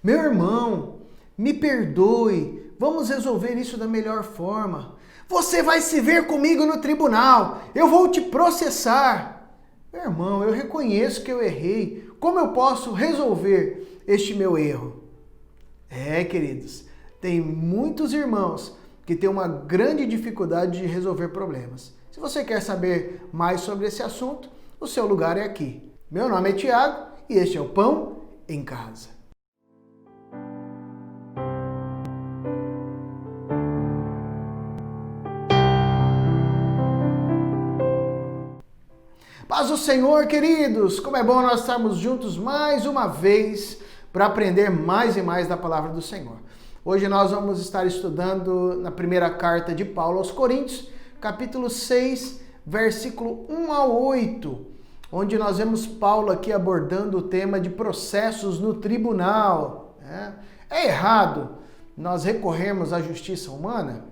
Meu irmão, me perdoe, vamos resolver isso da melhor forma. Você vai se ver comigo no tribunal, eu vou te processar. Meu irmão, eu reconheço que eu errei. Como eu posso resolver este meu erro? Queridos, tem muitos irmãos que têm uma grande dificuldade de resolver problemas. Se você quer saber mais sobre esse assunto, o seu lugar é aqui. Meu nome é Tiago e este é o Pão em Casa. Paz do Senhor, queridos! Como é bom nós estarmos juntos mais uma vez para aprender mais e mais da palavra do Senhor. Hoje nós vamos estar estudando na primeira carta de Paulo aos Coríntios, capítulo 6, versículo 1 a 8, onde nós vemos Paulo aqui abordando o tema de processos no tribunal. É errado nós recorrermos à justiça humana?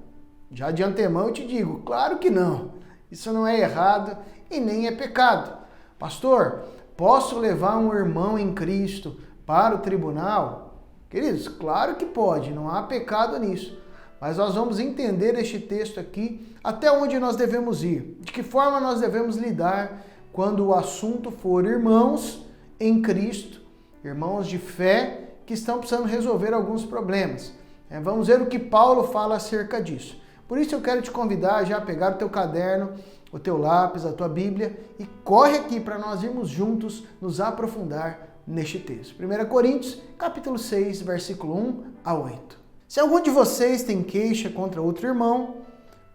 Já de antemão eu te digo, claro que não. Isso não é errado e nem é pecado. Pastor, posso levar um irmão em Cristo para o tribunal? Queridos, claro que pode, não há pecado nisso. Mas nós vamos entender este texto aqui, até onde nós devemos ir, de que forma nós devemos lidar quando o assunto for irmãos em Cristo, irmãos de fé que estão precisando resolver alguns problemas. Vamos ver o que Paulo fala acerca disso. Por isso eu quero te convidar já a pegar o teu caderno, o teu lápis, a tua Bíblia e corre aqui para nós irmos juntos nos aprofundar neste texto. 1 Coríntios, capítulo 6, versículo 1 a 8. Se algum de vocês tem queixa contra outro irmão,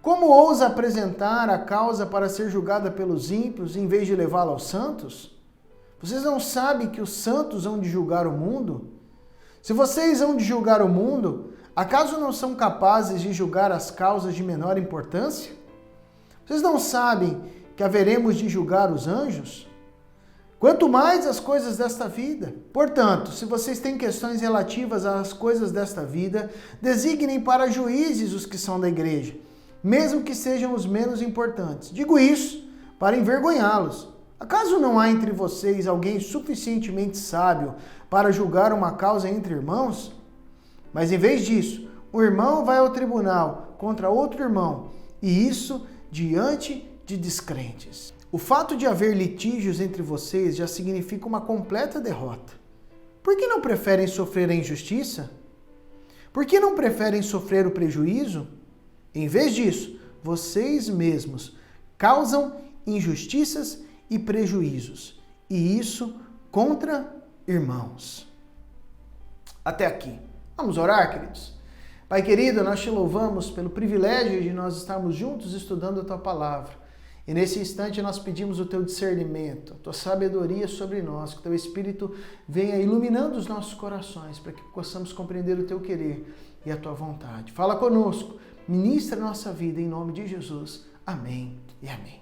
como ousa apresentar a causa para ser julgada pelos ímpios em vez de levá-la aos santos? Vocês não sabem que os santos hão de julgar o mundo? Se vocês hão de julgar o mundo, acaso não são capazes de julgar as causas de menor importância? Vocês não sabem que haveremos de julgar os anjos? Quanto mais as coisas desta vida. Portanto, se vocês têm questões relativas às coisas desta vida, designem para juízes os que são da igreja, mesmo que sejam os menos importantes. Digo isso para envergonhá-los. Acaso não há entre vocês alguém suficientemente sábio para julgar uma causa entre irmãos? Mas em vez disso, o irmão vai ao tribunal contra outro irmão, e isso diante de descrentes. O fato de haver litígios entre vocês já significa uma completa derrota. Por que não preferem sofrer a injustiça? Por que não preferem sofrer o prejuízo? Em vez disso, vocês mesmos causam injustiças e prejuízos, e isso contra irmãos. Até aqui. Vamos orar, queridos? Pai querido, nós te louvamos pelo privilégio de nós estarmos juntos estudando a tua palavra. E nesse instante nós pedimos o teu discernimento, a tua sabedoria sobre nós, que o teu Espírito venha iluminando os nossos corações para que possamos compreender o teu querer e a tua vontade. Fala conosco, ministra a nossa vida em nome de Jesus. Amém e amém.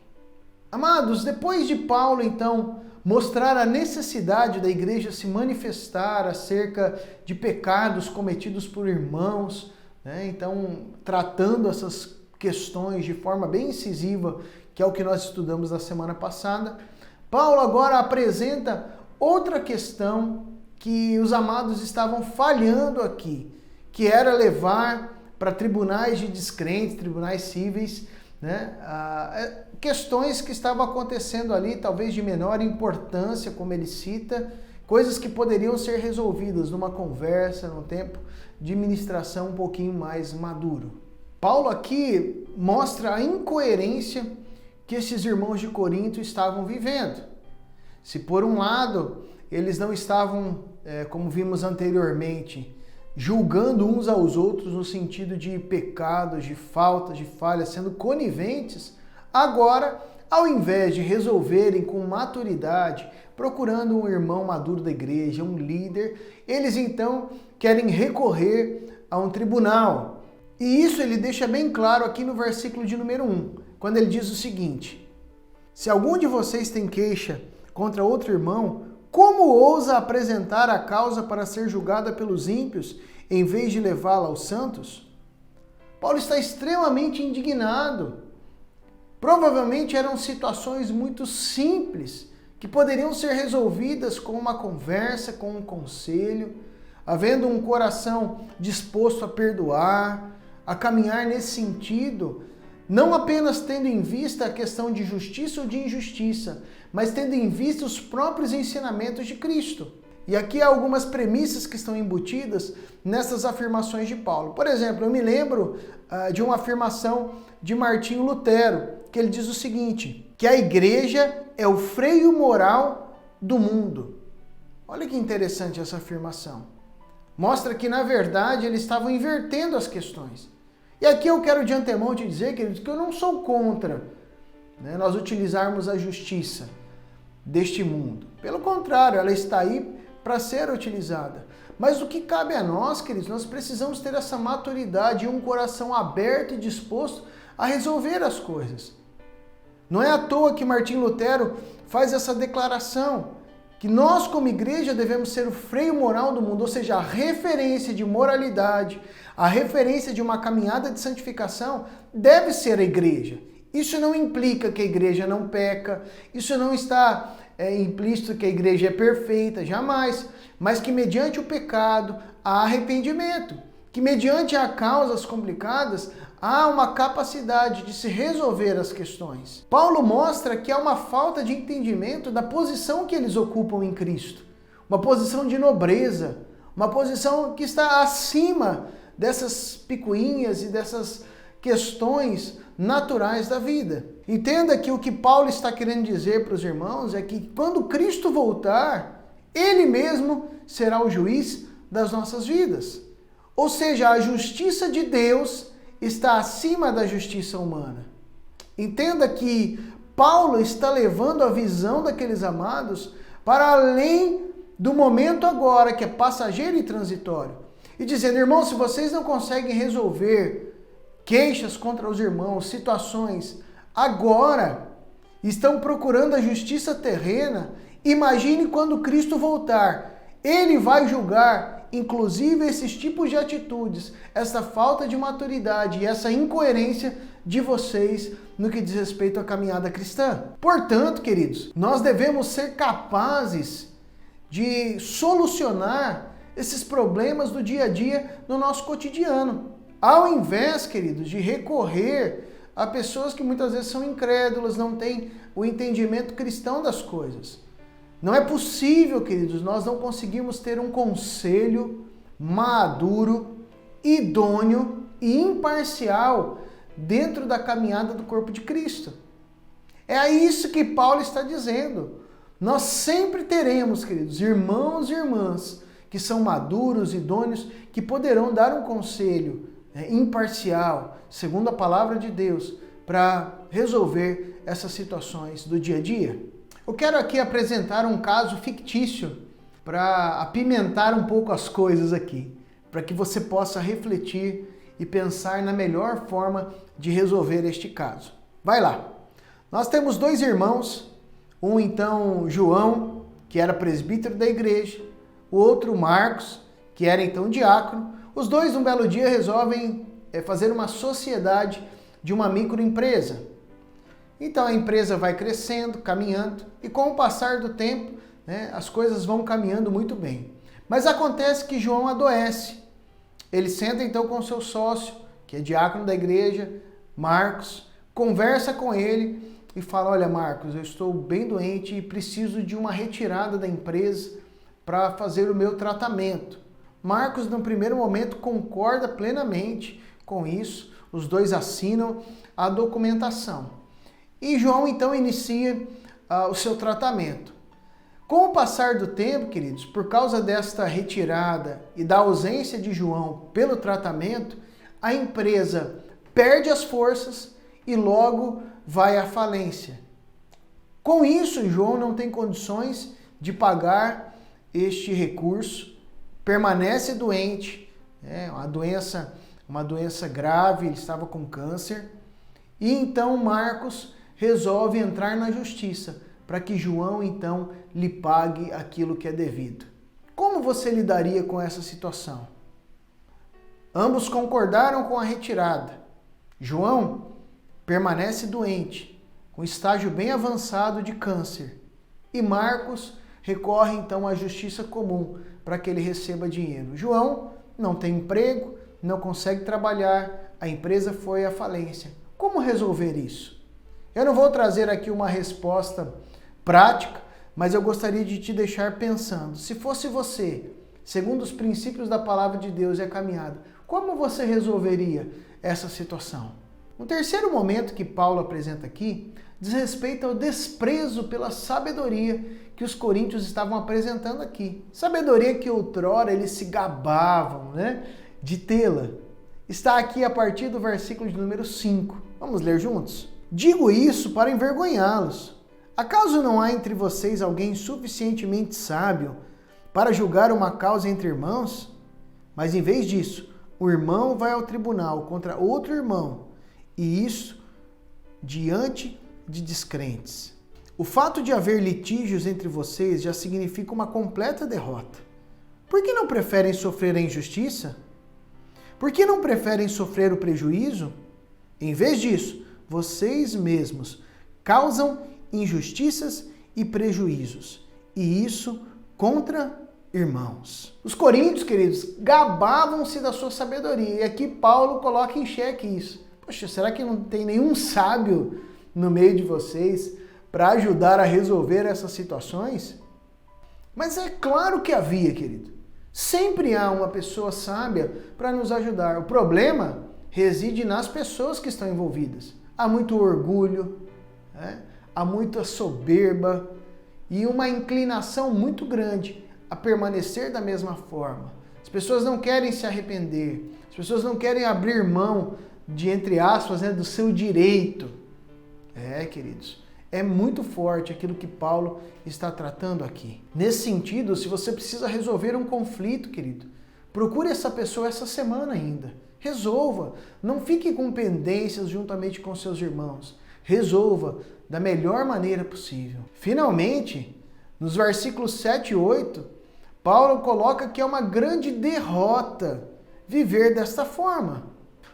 Amados, depois de Paulo então mostrar a necessidade da igreja se manifestar acerca de pecados cometidos por irmãos, então tratando essas questões de forma bem incisiva, que é o que nós estudamos na semana passada, Paulo agora apresenta outra questão que os amados estavam falhando aqui, que era levar para tribunais de descrentes, tribunais cíveis, questões que estavam acontecendo ali, talvez de menor importância, como ele cita, coisas que poderiam ser resolvidas numa conversa, num tempo de ministração um pouquinho mais maduro. Paulo aqui mostra a incoerência que esses irmãos de Corinto estavam vivendo. Se por um lado eles não estavam, como vimos anteriormente, julgando uns aos outros no sentido de pecados, de faltas, de falhas, sendo coniventes, agora, ao invés de resolverem com maturidade, procurando um irmão maduro da igreja, um líder, eles então querem recorrer a um tribunal. E isso ele deixa bem claro aqui no versículo de número 1, quando ele diz o seguinte: se algum de vocês tem queixa contra outro irmão, como ousa apresentar a causa para ser julgada pelos ímpios, em vez de levá-la aos santos? Paulo está extremamente indignado. Provavelmente eram situações muito simples, que poderiam ser resolvidas com uma conversa, com um conselho, havendo um coração disposto a perdoar, a caminhar nesse sentido, não apenas tendo em vista a questão de justiça ou de injustiça, mas tendo em vista os próprios ensinamentos de Cristo. E aqui há algumas premissas que estão embutidas nessas afirmações de Paulo. Por exemplo, eu me lembro de uma afirmação de Martinho Lutero, que ele diz o seguinte, que a igreja é o freio moral do mundo. Olha que interessante essa afirmação. Mostra que, na verdade, eles estavam invertendo as questões. E aqui eu quero de antemão te dizer, queridos, que eu não sou contra, nós utilizarmos a justiça deste mundo. Pelo contrário, ela está aí para ser utilizada. Mas o que cabe a nós, queridos, nós precisamos ter essa maturidade e um coração aberto e disposto a resolver as coisas. Não é à toa que Martinho Lutero faz essa declaração, que nós como igreja devemos ser o freio moral do mundo, ou seja, a referência de moralidade, a referência de uma caminhada de santificação deve ser a igreja. Isso não implica que a igreja não peca, isso não está implícito que a igreja é perfeita, jamais, mas que mediante o pecado há arrependimento, que mediante há causas complicadas há uma capacidade de se resolver as questões. Paulo mostra que há uma falta de entendimento da posição que eles ocupam em Cristo, uma posição de nobreza, uma posição que está acima dessas picuinhas e dessas questões naturais da vida. Entenda que o que Paulo está querendo dizer para os irmãos é que quando Cristo voltar, Ele mesmo será o juiz das nossas vidas. Ou seja, a justiça de Deus está acima da justiça humana. Entenda que Paulo está levando a visão daqueles amados para além do momento agora, que é passageiro e transitório. E dizendo, irmãos, se vocês não conseguem resolver queixas contra os irmãos, situações, agora estão procurando a justiça terrena, imagine quando Cristo voltar. Ele vai julgar, inclusive, esses tipos de atitudes, essa falta de maturidade e essa incoerência de vocês no que diz respeito à caminhada cristã. Portanto, queridos, nós devemos ser capazes de solucionar esses problemas do dia a dia no nosso cotidiano. Ao invés, queridos, de recorrer a pessoas que muitas vezes são incrédulas, não têm o entendimento cristão das coisas. Não é possível, queridos, nós não conseguimos ter um conselho maduro, idôneo e imparcial dentro da caminhada do corpo de Cristo. É isso que Paulo está dizendo. Nós sempre teremos, queridos, irmãos e irmãs que são maduros, idôneos, que poderão dar um conselho imparcial, segundo a palavra de Deus, para resolver essas situações do dia a dia. Eu quero aqui apresentar um caso fictício para apimentar um pouco as coisas aqui, para que você possa refletir e pensar na melhor forma de resolver este caso. Vai lá! Nós temos dois irmãos, um então João, que era presbítero da igreja, o outro Marcos, que era então diácono. Os dois, um belo dia, resolvem fazer uma sociedade de uma microempresa. Então a empresa vai crescendo, caminhando, e com o passar do tempo, as coisas vão caminhando muito bem. Mas acontece que João adoece. Ele senta então com seu sócio, que é diácono da igreja, Marcos, conversa com ele e fala, olha Marcos, eu estou bem doente e preciso de uma retirada da empresa para fazer o meu tratamento. Marcos, no primeiro momento, concorda plenamente com isso, os dois assinam a documentação. E João, então, inicia o seu tratamento. Com o passar do tempo, queridos, por causa desta retirada e da ausência de João pelo tratamento, a empresa perde as forças e logo vai à falência. Com isso, João não tem condições de pagar este recurso, permanece doente, uma doença grave, ele estava com câncer, e então Marcos resolve entrar na justiça para que João então lhe pague aquilo que é devido. Como você lidaria com essa situação? Ambos concordaram com a retirada. João permanece doente, com estágio bem avançado de câncer, e Marcos recorre então à justiça comum para que ele receba dinheiro. João não tem emprego, não consegue trabalhar, a empresa foi à falência. Como resolver isso? Eu não vou trazer aqui uma resposta prática, mas eu gostaria de te deixar pensando. Se fosse você, segundo os princípios da palavra de Deus e a caminhada, como você resolveria essa situação? O terceiro momento que Paulo apresenta aqui diz respeito ao desprezo pela sabedoria que os coríntios estavam apresentando aqui. Sabedoria que outrora eles se gabavam, de tê-la. Está aqui a partir do versículo de número 5. Vamos ler juntos? Digo isso para envergonhá-los. Acaso não há entre vocês alguém suficientemente sábio para julgar uma causa entre irmãos? Mas em vez disso, o irmão vai ao tribunal contra outro irmão, e isso diante de descrentes. O fato de haver litígios entre vocês já significa uma completa derrota. Por que não preferem sofrer a injustiça? Por que não preferem sofrer o prejuízo? Em vez disso, vocês mesmos causam injustiças e prejuízos, e isso contra irmãos. Os coríntios, queridos, gabavam-se da sua sabedoria, e aqui Paulo coloca em xeque isso. Poxa, será que não tem nenhum sábio no meio de vocês para ajudar a resolver essas situações? Mas é claro que havia, querido. Sempre há uma pessoa sábia para nos ajudar. O problema reside nas pessoas que estão envolvidas. Há muito orgulho, há muita soberba e uma inclinação muito grande a permanecer da mesma forma. As pessoas não querem se arrepender, as pessoas não querem abrir mão de, entre aspas, do seu direito. Queridos, é muito forte aquilo que Paulo está tratando aqui. Nesse sentido, se você precisa resolver um conflito, querido, procure essa pessoa essa semana ainda. Resolva. Não fique com pendências juntamente com seus irmãos. Resolva da melhor maneira possível. Finalmente, nos versículos 7 e 8, Paulo coloca que é uma grande derrota viver desta forma.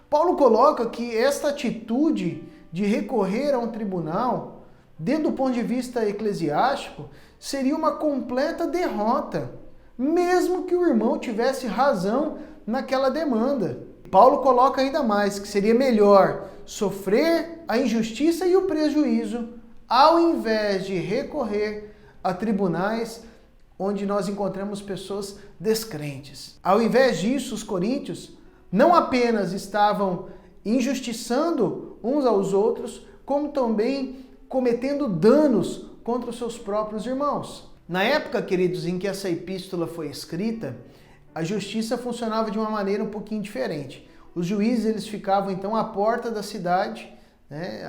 Paulo coloca que esta atitude de recorrer a um tribunal, dentro do ponto de vista eclesiástico, seria uma completa derrota, mesmo que o irmão tivesse razão naquela demanda. Paulo coloca ainda mais que seria melhor sofrer a injustiça e o prejuízo, ao invés de recorrer a tribunais onde nós encontramos pessoas descrentes. Ao invés disso, os coríntios não apenas estavam injustiçando uns aos outros, como também cometendo danos contra os seus próprios irmãos. Na época, queridos, em que essa epístola foi escrita, a justiça funcionava de uma maneira um pouquinho diferente. Os juízes eles ficavam então à porta da cidade,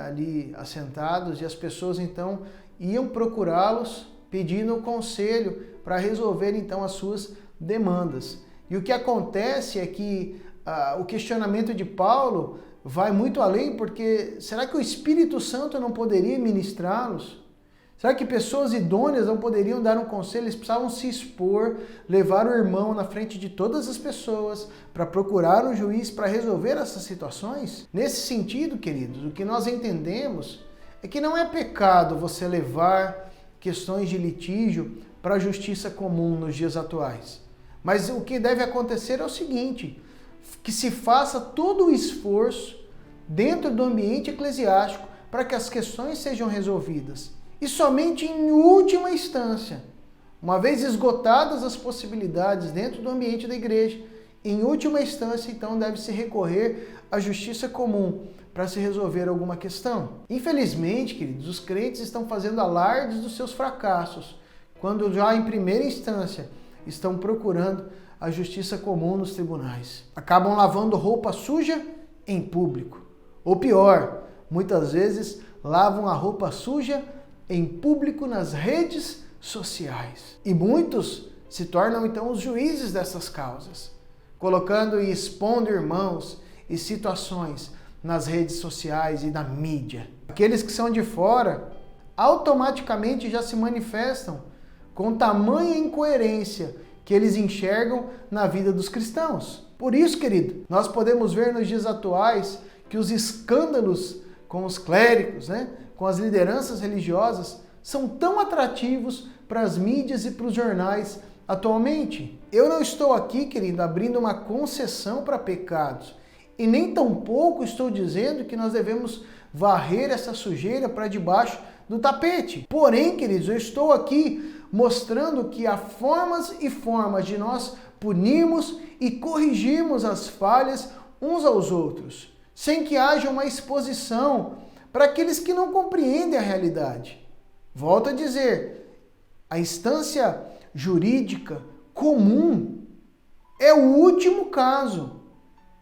ali assentados, e as pessoas então iam procurá-los pedindo um conselho para resolver então as suas demandas. E o que acontece é que o questionamento de Paulo vai muito além, porque será que o Espírito Santo não poderia ministrá-los? Será que pessoas idôneas não poderiam dar um conselho? Eles precisavam se expor, levar o irmão na frente de todas as pessoas para procurar um juiz para resolver essas situações? Nesse sentido, queridos, o que nós entendemos é que não é pecado você levar questões de litígio para a justiça comum nos dias atuais. Mas o que deve acontecer é o seguinte, que se faça todo o esforço dentro do ambiente eclesiástico para que as questões sejam resolvidas. E somente em última instância, uma vez esgotadas as possibilidades dentro do ambiente da igreja, em última instância, então, deve-se recorrer à justiça comum para se resolver alguma questão. Infelizmente, queridos, os crentes estão fazendo alardes dos seus fracassos, quando já em primeira instância estão procurando a justiça comum nos tribunais. Acabam lavando roupa suja em público. Ou pior, muitas vezes lavam a roupa suja em público nas redes sociais. E muitos se tornam então os juízes dessas causas, colocando e expondo irmãos e situações nas redes sociais e na mídia. Aqueles que são de fora automaticamente já se manifestam com tamanha incoerência que eles enxergam na vida dos cristãos. Por isso, querido, nós podemos ver nos dias atuais que os escândalos com os clérigos, com as lideranças religiosas, são tão atrativos para as mídias e para os jornais atualmente. Eu não estou aqui, querido, abrindo uma concessão para pecados. E nem tampouco estou dizendo que nós devemos varrer essa sujeira para debaixo do tapete. Porém, queridos, eu estou aqui mostrando que há formas e formas de nós punirmos e corrigirmos as falhas uns aos outros, sem que haja uma exposição para aqueles que não compreendem a realidade. Volto a dizer, a instância jurídica comum é o último caso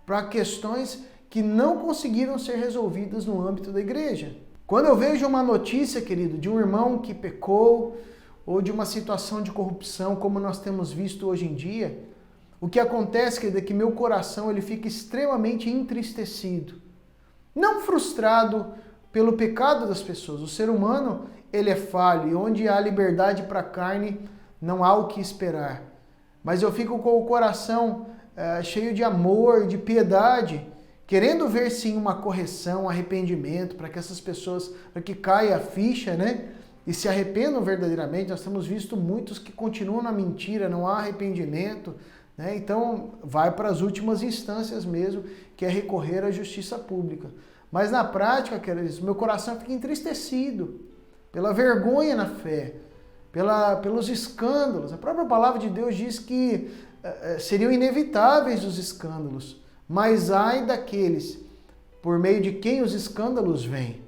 para questões que não conseguiram ser resolvidas no âmbito da igreja. Quando eu vejo uma notícia, querido, de um irmão que pecou ou de uma situação de corrupção, como nós temos visto hoje em dia, o que acontece, querido, é que meu coração ele fica extremamente entristecido. Não frustrado pelo pecado das pessoas. O ser humano, ele é falho, e onde há liberdade para a carne, não há o que esperar. Mas eu fico com o coração cheio de amor, de piedade, querendo ver sim uma correção, um arrependimento, para que essas pessoas, para que caia a ficha, né? E se arrependam verdadeiramente. Nós temos visto muitos que continuam na mentira, não há arrependimento, né? Então vai para as últimas instâncias mesmo, que é recorrer à justiça pública. Mas na prática, queridos, meu coração fica entristecido pela vergonha na fé, pelos escândalos. A própria palavra de Deus diz que seriam inevitáveis os escândalos, mas ai daqueles por meio de quem os escândalos vêm.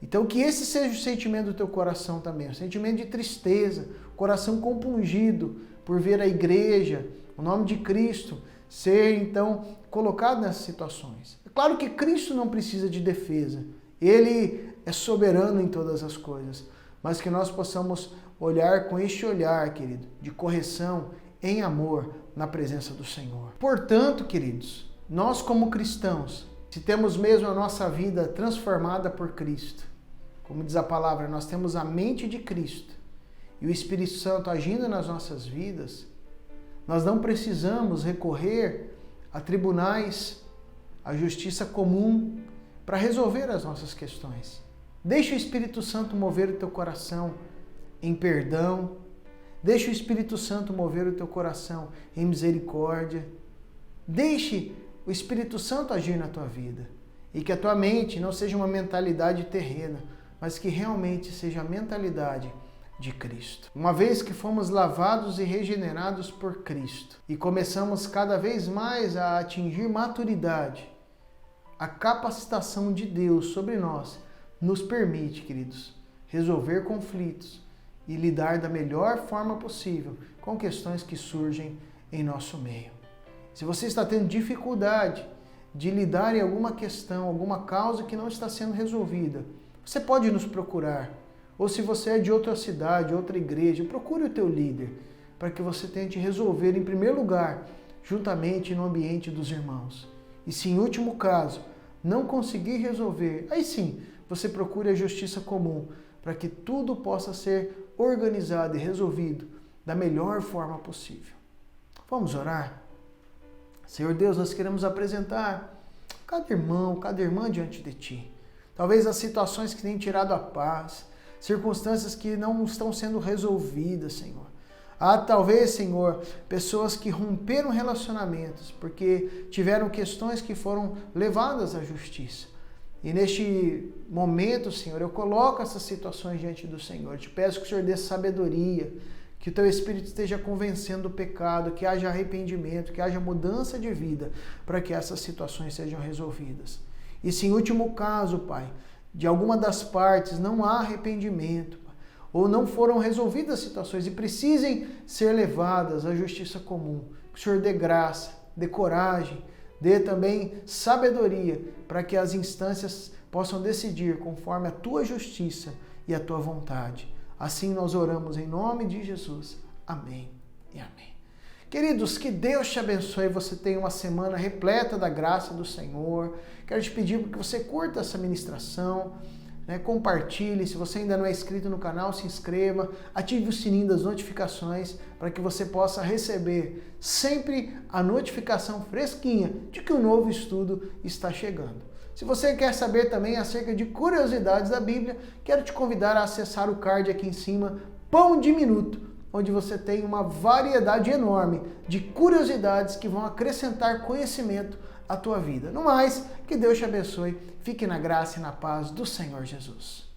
Então que esse seja o sentimento do teu coração também, o sentimento de tristeza, coração compungido por ver a igreja, o nome de Cristo, ser então colocado nessas situações. É claro que Cristo não precisa de defesa, Ele é soberano em todas as coisas, mas que nós possamos olhar com este olhar, querido, de correção em amor na presença do Senhor. Portanto, queridos, nós como cristãos, se temos mesmo a nossa vida transformada por Cristo, como diz a palavra, nós temos a mente de Cristo e o Espírito Santo agindo nas nossas vidas, nós não precisamos recorrer a tribunais, à justiça comum para resolver as nossas questões. Deixa o Espírito Santo mover o teu coração em perdão. Deixa o Espírito Santo mover o teu coração em misericórdia. Deixe o Espírito Santo agir na tua vida. E que a tua mente não seja uma mentalidade terrena, mas que realmente seja a mentalidade de Cristo. Uma vez que fomos lavados e regenerados por Cristo e começamos cada vez mais a atingir maturidade, a capacitação de Deus sobre nós nos permite, queridos, resolver conflitos e lidar da melhor forma possível com questões que surgem em nosso meio. Se você está tendo dificuldade de lidar em alguma questão, alguma causa que não está sendo resolvida, você pode nos procurar. Ou se você é de outra cidade, outra igreja, procure o teu líder para que você tente resolver em primeiro lugar, juntamente no ambiente dos irmãos. E se em último caso não conseguir resolver, aí sim, você procure a justiça comum para que tudo possa ser organizado e resolvido da melhor forma possível. Vamos orar? Senhor Deus, nós queremos apresentar cada irmão, cada irmã diante de Ti. Talvez as situações que têm tirado a paz, circunstâncias que não estão sendo resolvidas, Senhor. Há talvez, Senhor, pessoas que romperam relacionamentos porque tiveram questões que foram levadas à justiça. E neste momento, Senhor, eu coloco essas situações diante do Senhor. Eu te peço que o Senhor dê sabedoria, que o Teu Espírito esteja convencendo o pecado, que haja arrependimento, que haja mudança de vida para que essas situações sejam resolvidas. E se em último caso, Pai, de alguma das partes não há arrependimento, ou não foram resolvidas situações e precisem ser levadas à justiça comum, que o Senhor dê graça, dê coragem, dê também sabedoria para que as instâncias possam decidir conforme a Tua justiça e a Tua vontade. Assim nós oramos em nome de Jesus. Amém e amém. Queridos, que Deus te abençoe e você tenha uma semana repleta da graça do Senhor. Quero te pedir que você curta essa ministração, compartilhe. Se você ainda não é inscrito no canal, se inscreva, ative o sininho das notificações para que você possa receber sempre a notificação fresquinha de que um novo estudo está chegando. Se você quer saber também acerca de curiosidades da Bíblia, quero te convidar a acessar o card aqui em cima, Pão de Minuto, onde você tem uma variedade enorme de curiosidades que vão acrescentar conhecimento à tua vida. No mais, que Deus te abençoe. Fique na graça e na paz do Senhor Jesus.